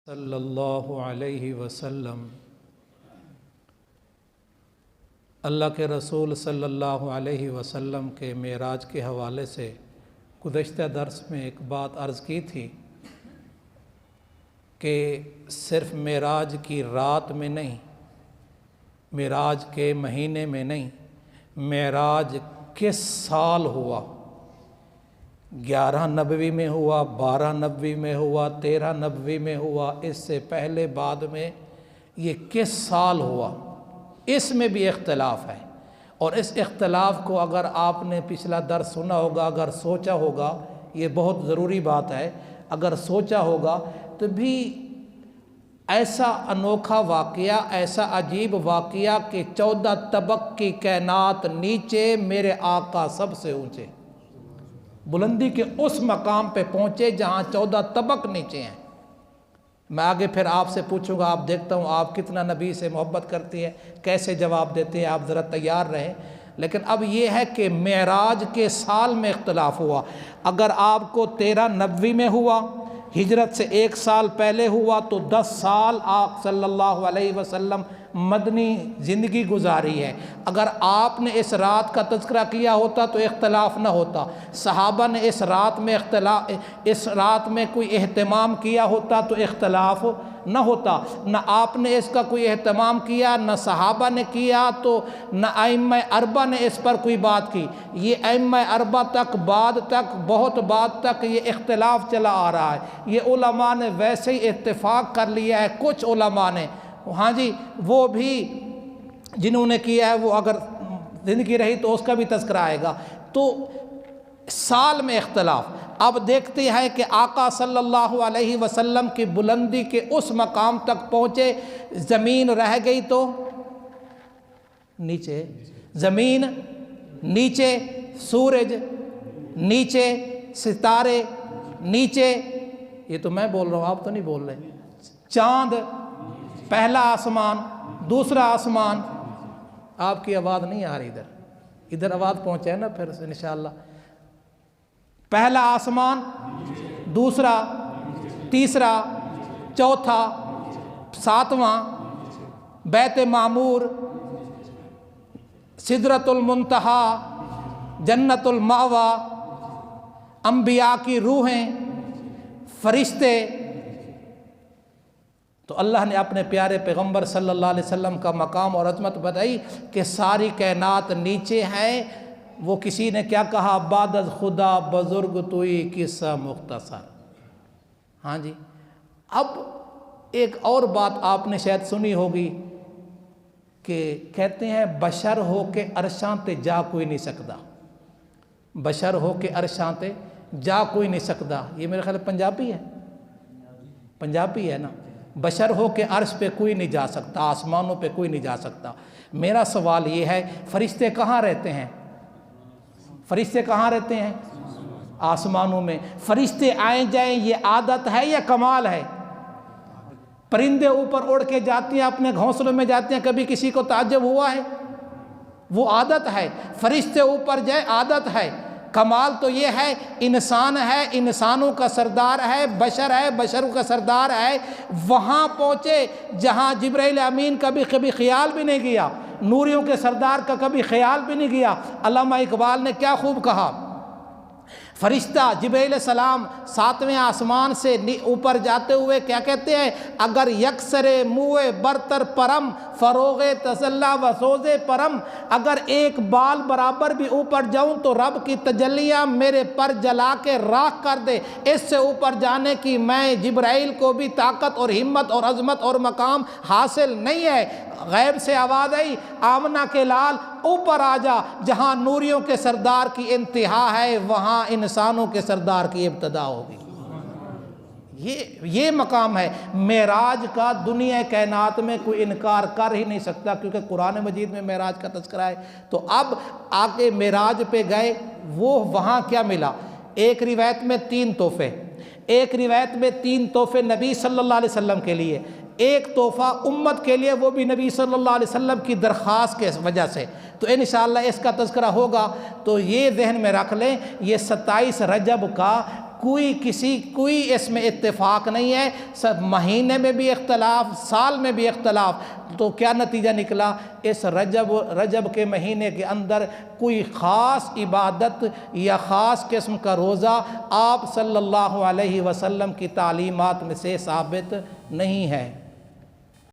صلی اللہ علیہ وسلم اللہ کے رسول صلی اللہ علیہ وسلم کے معراج کے حوالے سے گزشتہ درس میں ایک بات عرض کی تھی کہ صرف معراج کی رات میں نہیں، معراج کے مہینے میں نہیں، معراج کس سال ہوا، 11 نبوی میں ہوا، 12 نبوی میں ہوا، 13 نبوی میں ہوا، اس سے پہلے بعد میں یہ کس سال ہوا، اس میں بھی اختلاف ہے۔ اور اس اختلاف کو اگر آپ نے پچھلا درس سنا ہوگا، اگر سوچا ہوگا، یہ بہت ضروری بات ہے، اگر سوچا ہوگا تو بھی ایسا انوکھا واقعہ، ایسا عجیب واقعہ کہ 14 طبق کی کائنات نیچے، میرے آقا سب سے اونچے، بلندی کے اس مقام پہ پہنچے جہاں 14 طبق نیچے ہیں۔ میں آگے پھر آپ سے پوچھوں گا، آپ دیکھتا ہوں آپ کتنا نبی سے محبت کرتی ہے، کیسے جواب دیتے ہیں، آپ ذرا تیار رہیں۔ لیکن اب یہ ہے کہ معراج کے سال میں اختلاف ہوا۔ اگر آپ کو 13 نبوی میں ہوا، ہجرت سے 1 سال پہلے ہوا، تو 10 سال آپ صلی اللہ علیہ وسلم مدنی زندگی گزاری ہے۔ اگر آپ نے اس رات کا تذکرہ کیا ہوتا تو اختلاف نہ ہوتا، صحابہ نے اس رات میں کوئی اہتمام کیا ہوتا تو اختلاف نہ ہوتا، نہ آپ نے اس کا کوئی اہتمام کیا، نہ صحابہ نے کیا، تو نہ ائمہ اربعہ نے اس پر کوئی بات کی۔ یہ ائمہ اربعہ تک، بعد تک، بہت بعد تک یہ اختلاف چلا آ رہا ہے۔ یہ علماء نے ویسے ہی اتفاق کر لیا ہے، کچھ علماء نے، ہاں جی، وہ بھی جنہوں نے کیا ہے، وہ اگر زندگی رہی تو اس کا بھی تذکرہ آئے گا۔ تو سال میں اختلاف۔ اب دیکھتے ہیں کہ آقا صلی اللہ علیہ وسلم کی بلندی کے اس مقام تک پہنچے، زمین رہ گئی تو نیچے، زمین نیچے، سورج نیچے، ستارے نیچے، یہ تو میں بول رہا ہوں، آپ تو نہیں بول رہے، چاند، پہلا آسمان، دوسرا آسمان، آپ کی آواز نہیں آ رہی، ادھر آواز پہنچے ہے نا پھر انشاءاللہ۔ پہلا آسمان، دوسرا، تیسرا، چوتھا، 7واں، بیت معمور، سدرۃ المنتہی، جنت المأوی، انبیاء کی روحیں، فرشتے۔ تو اللہ نے اپنے پیارے پیغمبر صلی اللہ علیہ وسلم کا مقام اور عظمت بتائی کہ ساری کائنات نیچے ہے۔ وہ کسی نے کیا کہا، بعد از خدا بزرگ توئی قصہ مختصر۔ ہاں جی، اب ایک اور بات آپ نے شاید سنی ہوگی کہ کہتے ہیں بشر ہو کے عرشاں تے جا کوئی نہیں سکتا، بشر ہو کے عرشاں تے جا کوئی نہیں سکتا۔ یہ میرے خیال پنجابی ہے، پنجابی ہے نا، بشر ہو کے عرش پہ کوئی نہیں جا سکتا، آسمانوں پہ کوئی نہیں جا سکتا۔ میرا سوال یہ ہے، فرشتے کہاں رہتے ہیں؟ فرشتے کہاں رہتے ہیں؟ آسمانوں میں۔ فرشتے آئیں جائیں یہ عادت ہے یا کمال ہے؟ پرندے اوپر اڑ کے جاتے ہیں، اپنے گھونسلوں میں جاتے ہیں، کبھی کسی کو تعجب ہوا ہے؟ وہ عادت ہے۔ فرشتے اوپر جائیں عادت ہے۔ کمال تو یہ ہے، انسان ہے، انسانوں کا سردار ہے، بشر ہے، بشروں کا سردار ہے، وہاں پہنچے جہاں جبرائیل امین کا بھی کبھی خیال بھی نہیں کیا، نوریوں کے سردار کا کبھی خیال بھی نہیں کیا۔ علامہ اقبال نے کیا خوب کہا، فرشتہ جبرائیل السلام 7ویں آسمان سے اوپر جاتے ہوئے کیا کہتے ہیں، اگر یکسر موئے برتر پرم فروغ تسلّہ و سوز پرم، اگر ایک بال برابر بھی اوپر جاؤں تو رب کی تجلیاں میرے پر جلا کے راکھ کر دے۔ اس سے اوپر جانے کی میں جبرائیل کو بھی طاقت اور ہمت اور عظمت اور مقام حاصل نہیں ہے۔ غیب سے آواز آئی، آمنہ کے لال اوپر آ جا، جہاں نوریوں کے سردار کی انتہا ہے وہاں انسانوں کے سردار کی ابتدا ہوگی۔ یہ مقام ہے معراج کا، دنیا کائنات میں کوئی انکار کر ہی نہیں سکتا، کیونکہ قرآن مجید میں معراج کا تذکرہ ہے۔ تو اب آگے معراج پہ گئے، وہ وہاں کیا ملا؟ ایک روایت میں 3 تحفے، ایک روایت میں 3 تحفے نبی صلی اللہ علیہ وسلم کے لیے، ایک تحفہ امت کے لیے، وہ بھی نبی صلی اللہ علیہ وسلم کی درخواست کے وجہ سے۔ تو انشاءاللہ اس کا تذکرہ ہوگا، تو یہ ذہن میں رکھ لیں، یہ 27 رجب کا کوئی اس میں اتفاق نہیں ہے، سب مہینے میں بھی اختلاف، سال میں بھی اختلاف۔ تو کیا نتیجہ نکلا؟ اس رجب کے مہینے کے اندر کوئی خاص عبادت یا خاص قسم کا روزہ آپ صلی اللہ علیہ وسلم کی تعلیمات میں سے ثابت نہیں ہے۔